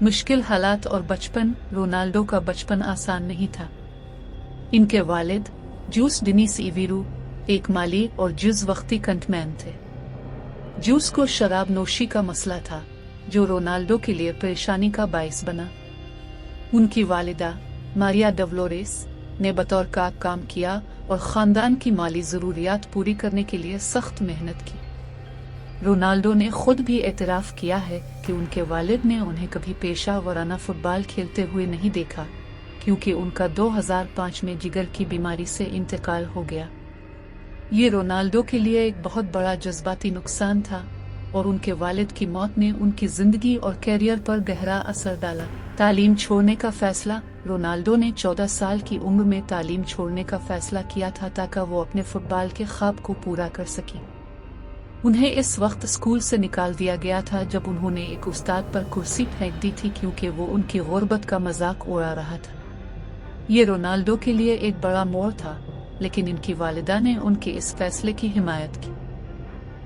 मुश्किल हालात और बचपन। रोनाल्डो का बचपन आसान नहीं था। इनके वालिद जूस डिनीस इवीरू एक माली और जुज वक्ती कंटमैन थे। जूस को शराब नोशी का मसला था जो रोनाल्डो के लिए परेशानी का बाइस बना। उनकी वालिदा मारिया डवलोरेस ने बतौर का काम किया और खानदान की माली जरूरियात पूरी करने के लिए सख्त मेहनत की। रोनाल्डो ने खुद भी एतराफ किया है कि उनके वालिद ने उन्हें कभी पेशा वराना फुटबॉल खेलते हुए नहीं देखा क्योंकि उनका 2005 में जिगर की बीमारी से इंतकाल हो गया। ये रोनाल्डो के लिए एक बहुत बड़ा जज्बाती नुकसान था और उनके वालिद की मौत ने उनकी जिंदगी और कैरियर पर गहरा असर डाला। तालीम छोड़ने का फैसला। रोनाल्डो ने 14 साल की उम्र में तालीम छोड़ने का फैसला किया था ताकि वो अपने फुटबॉल के ख्वाब को पूरा कर सके। उन्हें इस वक्त स्कूल से निकाल दिया गया था जब उन्होंने एक उस्ताद पर कुर्सी फेंक दी थी क्योंकि वो उनकी गुर्बत का मजाक उड़ा रहा था। ये रोनाल्डो के लिए एक बड़ा मोड़ था, लेकिन इनकी वालिदा ने उनके इस फैसले की हिमायत की।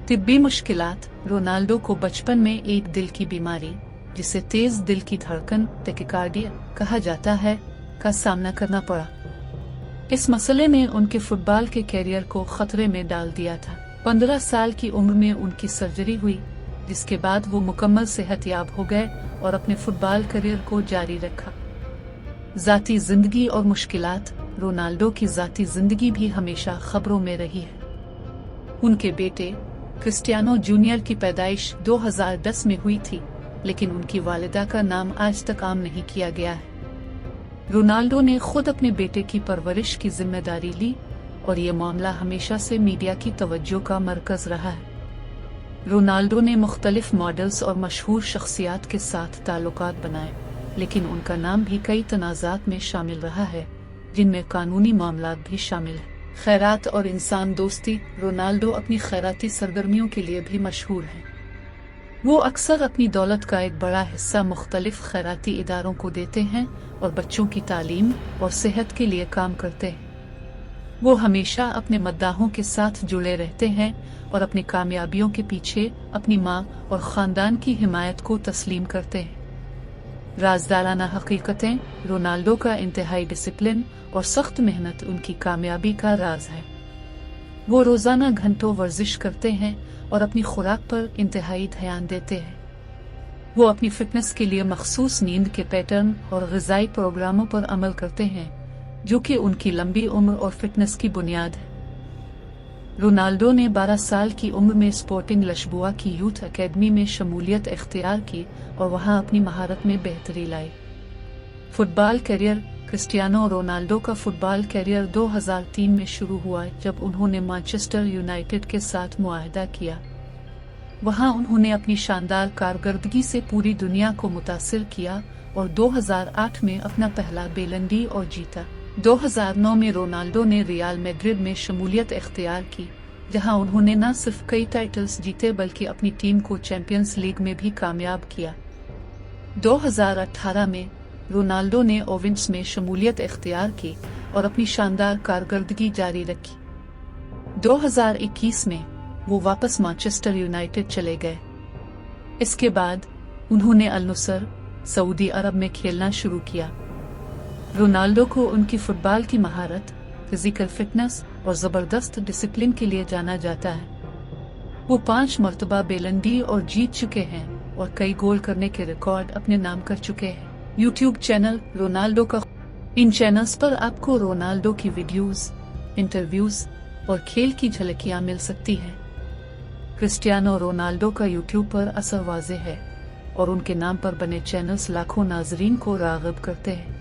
तिब्बी मुश्किलात। रोनाल्डो को बचपन में एक दिल की बीमारी जिसे तेज दिल की धड़कन टेकिकार्डिया कहा जाता है का सामना करना पड़ा। इस मसले ने उनके फुटबॉल के कैरियर को खतरे में डाल दिया था। 15 साल की उम्र में उनकी सर्जरी हुई जिसके बाद वो मुकम्मल सेहतयाब हो गए और अपने फुटबॉल करियर को जारी रखा। जाती जिंदगी और मुश्किलात। रोनाल्डो की जाती जिंदगी भी हमेशा खबरों में रही है। उनके बेटे क्रिस्टियानो जूनियर की पैदाइश 2010 में हुई थी, लेकिन उनकी वालिदा का नाम आज तक आम नहीं किया गया है। रोनाल्डो ने खुद अपने बेटे की परवरिश की जिम्मेदारी ली और ये मामला हमेशा से मीडिया की तवज्जो का मरकज रहा है। रोनाल्डो ने मुख्तलिफ मॉडल्स और मशहूर शख्सियात के साथ ताल्लुकात बनाए, लेकिन उनका नाम भी कई तनाज़ात में शामिल रहा है जिनमें कानूनी मामलात भी शामिल है। खैरात और इंसान दोस्ती। रोनाल्डो अपनी खैराती सरगर्मियों के लिए भी मशहूर हैं। वो अक्सर अपनी दौलत का एक बड़ा हिस्सा मुख्तलिफ खैराती इदारों को देते हैं और बच्चों की तालीम और सेहत के लिए काम करते हैं। वो हमेशा अपने मद्दाहों के साथ जुड़े रहते हैं और अपनी कामयाबियों के पीछे अपनी माँ और ख़ानदान की हिमायत को तस्लीम करते हैं। राजदाराना हकीकतें। रोनाल्डो का इंतहाई डिसिप्लिन और सख्त मेहनत उनकी कामयाबी का राज है। वो रोज़ाना घंटों वर्जिश करते हैं और अपनी खुराक पर इंतहाई ध्यान देते हैं। वो अपनी फिटनेस के लिए मखसूस नींद के पैटर्न और ग़िज़ाई प्रोग्रामों पर अमल करते हैं जो कि उनकी लंबी उम्र और फिटनेस की बुनियाद है। रोनाल्डो ने 12 साल की उम्र में स्पोर्टिंग लिस्बोआ की यूथ एकेडमी में शमूलियत इख्तियार की और वहां अपनी महारत में बेहतरी लाई। Football career. क्रिस्टियानो रोनाल्डो का फुटबॉल करियर 2003 में शुरू हुआ जब उन्होंने मैनचेस्टर यूनाइटेड के साथ मुआहदा किया। वहां उन्होंने अपनी शानदार कारकर्दगी से पूरी दुनिया को मुतासिर किया और 2008 में अपना पहला बैलन ड'ओर जीता। 2009 में रोनाल्डो ने रियल मैड्रिड में शमूलियत इख्तियार की, जहां उन्होंने न सिर्फ कई टाइटल्स जीते बल्कि अपनी टीम को चैंपियंस लीग में भी कामयाब किया। 2018 में रोनाल्डो ने ओवेंट्स में शमूलियत इख्तियार की और अपनी शानदार कारकर्दगी जारी रखी। 2021 में वो वापस मैनचेस्टर यूनाइटेड चले गए। इसके बाद उन्होंने अल नुसर सऊदी अरब में खेलना शुरू किया। रोनाल्डो को उनकी फुटबॉल की महारत, फिजिकल फिटनेस और ज़बरदस्त डिसिप्लिन के लिए जाना जाता है। वो 5 मरतबा बैलन ड'ओर जीत चुके हैं और कई गोल करने के रिकॉर्ड अपने नाम कर चुके हैं। यूट्यूब चैनल रोनाल्डो का। इन चैनल्स पर आपको रोनाल्डो की वीडियोस, इंटरव्यूज और खेल की झलकियां मिल सकती हैं। क्रिस्टियानो रोनाल्डो का यूट्यूब पर असर वाज़ेह है और उनके नाम पर बने चैनल्स लाखों नाजरीन को राग़िब करते हैं।